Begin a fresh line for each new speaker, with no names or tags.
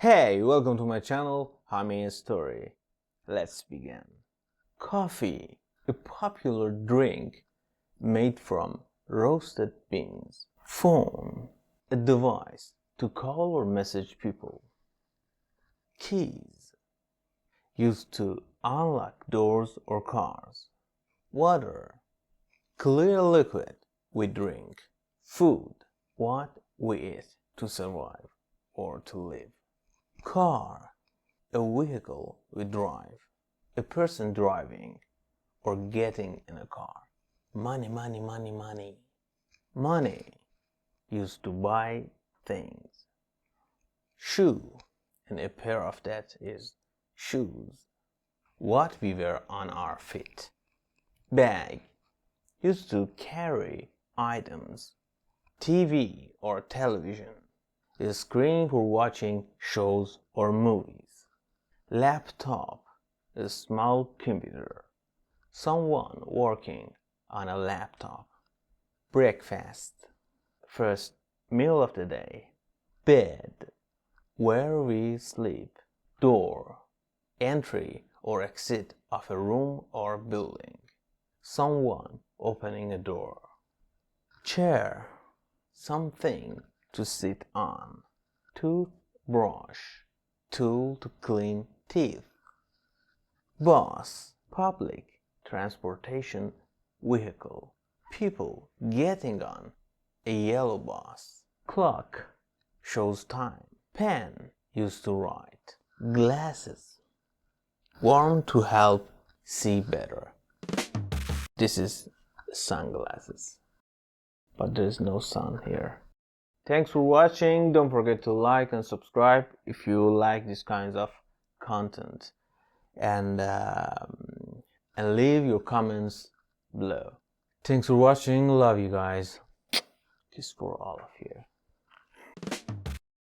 Hey, welcome to my channel, Hami's Story. Let's begin. Coffee, a popular drink made from roasted beans. Phone, a device to call or message people. Keys, used to unlock doors or cars. Water, clear liquid we drink. Food, what we eat to survive or to live. Car, a vehicle we drive, a person driving or getting in a car. Money, money, money, money. Money, used to buy things. Shoe, and a pair of that is shoes, what we wear on our feet. Bag, used to carry items. TV or television, a screen for watching shows or movies. Laptop, a small computer, someone working on a laptop. Breakfast, first meal of the day. Bed, where we sleep. Door, entry or exit of a room or building. Someone opening a door. Chair, something to sit on. Toothbrush, tool to clean teeth. Bus, public transportation vehicle. People getting on a yellow bus. Clock, shows time. Pen, used to write. Glasses, worn to help see better. This is sunglasses, but there is no sun here. Thanks for watching. Don't forget to like and subscribe if you like these kinds of content, and leave your comments below. Thanks for watching. Love you guys. Kiss for all of you.